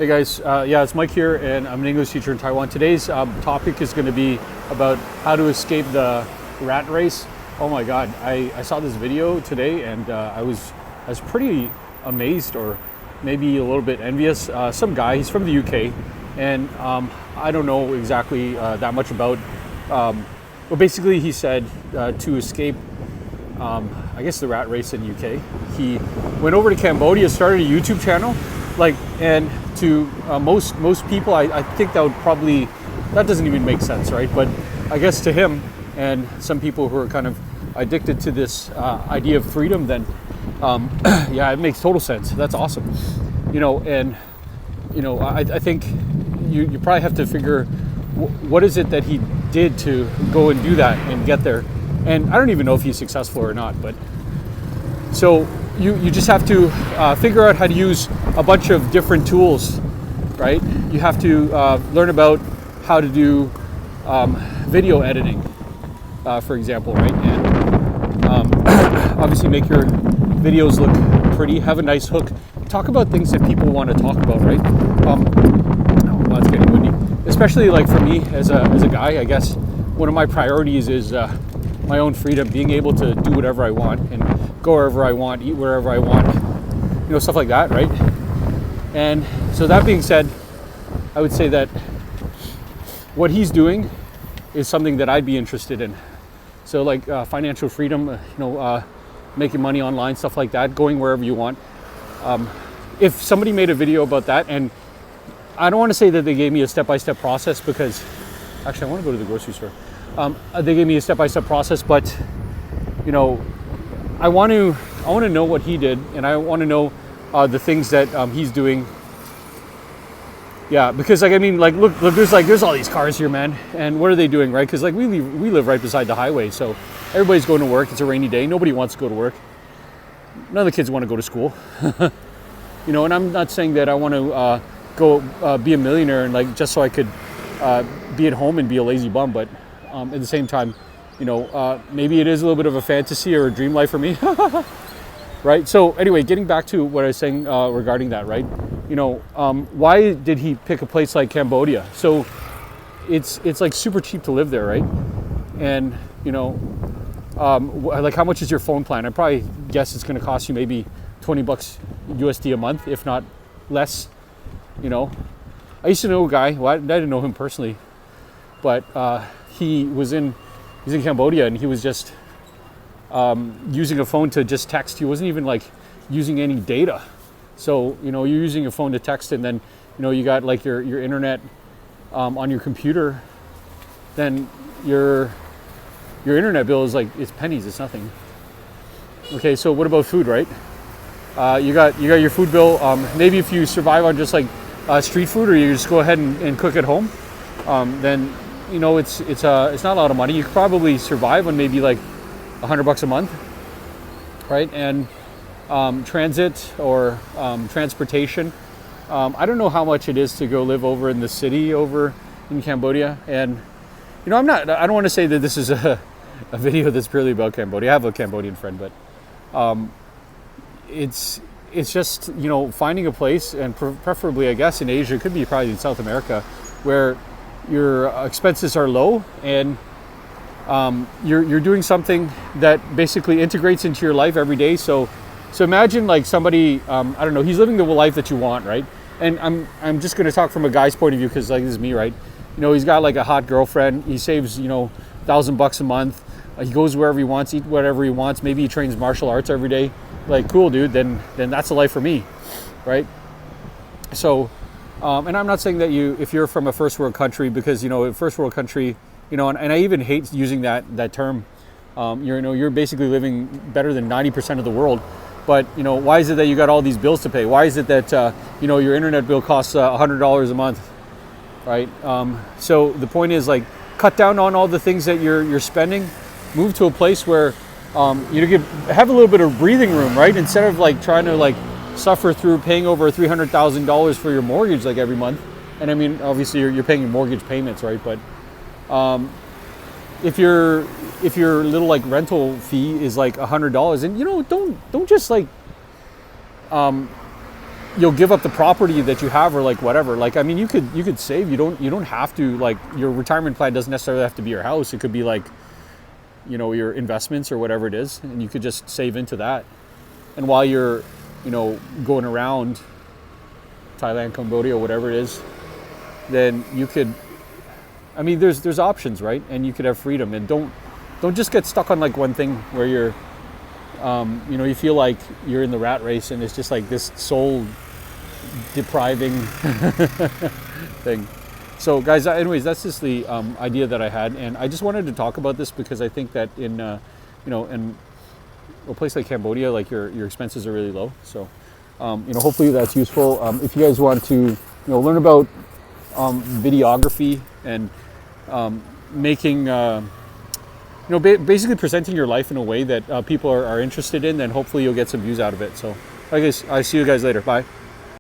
Hey guys, yeah, it's Mike here, and I'm an English teacher in Taiwan. Today's topic is going to be about how to escape the rat race. Oh my God, I saw this video today, and I was pretty amazed, or maybe a little bit envious. Some guy, he's from the UK, and I don't know exactly that much about. But basically, he said to escape, I guess, the rat race in UK, he went over to Cambodia, started a YouTube channel. And to most people, I think that doesn't even make sense, right? But I guess to him and some people who are kind of addicted to this idea of freedom, then yeah, it makes total sense. That's awesome, I think you probably have to figure what is it that he did to go and do that and get there. And I don't even know if he's successful or not, but so you just have to figure out how to use a bunch of different tools, right? You have to learn about how to do video editing, for example, right? And obviously make your videos look pretty, have a nice hook, talk about things that people want to talk about, right? Oh, it's getting windy. Especially like for me as a guy, I guess one of my priorities is my own freedom, being able to do whatever I want and go wherever I want, eat wherever I want, stuff like that, right? And so that being said, I would say that what he's doing is something that I'd be interested in. So like financial freedom, making money online, stuff like that, going wherever you want. If somebody made a video about that, and I don't want to say that they gave me a step-by-step process, because actually I want to go to the grocery store. They gave me a step-by-step process, but I want to know what he did, and I want to know the things that he's doing. Yeah, because look, there's all these cars here, man, and what are they doing, right? Because we live right beside the highway, so everybody's going to work. It's a rainy day. Nobody wants to go to work. None of the kids want to go to school. And I'm not saying that I want to go be a millionaire and just so I could be at home and be a lazy bum, but at the same time, maybe it is a little bit of a fantasy or a dream life for me. Right? So anyway, getting back to what I was saying regarding that, right? Why did he pick a place like Cambodia? So it's like super cheap to live there, right? And how much is your phone plan? I probably guess it's going to cost you maybe $20 USD a month, if not less. I used to know a guy. Well, I didn't know him personally, but he's in Cambodia, and he was just using a phone to just text. He wasn't even using any data. So you're using a phone to text, and then you got your internet on your computer. Then your internet bill is it's pennies. It's nothing. Okay, so what about food, right? You got your food bill. Maybe if you survive on just street food, or you just go ahead and cook at home, then it's not a lot of money. You could probably survive on maybe $100 a month, right? And transit or transportation. I don't know how much it is to go live over in the city over in Cambodia. And I don't want to say that this is a video that's purely about Cambodia. I have a Cambodian friend, but it's just finding a place, and preferably I guess in Asia, could be probably in South America, where your expenses are low, and you're doing something that basically integrates into your life every day. So imagine somebody, I don't know, he's living the life that you want, right? And I'm just going to talk from a guy's point of view, because this is me, right? He's got a hot girlfriend. He saves $1,000 a month. He goes wherever he wants, eat whatever he wants. Maybe he trains martial arts every day. Cool, dude. Then that's a life for me, right? So, and I'm not saying that if you're from a first world country, because a first world country, and I even hate using that term. You're basically living better than 90% of the world. But why is it that you got all these bills to pay? Why is it that your internet bill costs $100 a month, right? So the point is cut down on all the things that you're spending. Move to a place where you have a little bit of breathing room, right? Instead of trying to suffer through paying over $300,000 for your mortgage every month. And I mean, obviously you're paying your mortgage payments, right? But if your little rental fee is $100, and don't just you'll give up the property that you have, or like whatever. Like, I mean, you could save. You don't have to, like, your retirement plan doesn't necessarily have to be your house. It could be like, you know, your investments or whatever it is, and you could just save into that. And while you're, you know, going around Thailand, Cambodia, whatever it is, then you could, I mean, there's options, right? And you could have freedom, and don't just get stuck on like one thing where you're, you know, you feel like you're in the rat race, and it's just like this soul depriving thing. So guys, anyways, that's just the idea that I had, and I just wanted to talk about this because I think that in you know, in a place like Cambodia, like your expenses are really low. So you know, hopefully that's useful. If you guys want to, you know, learn about videography and making you know, basically presenting your life in a way that people are interested in, then hopefully you'll get some views out of it. So I guess I see you guys later. Bye.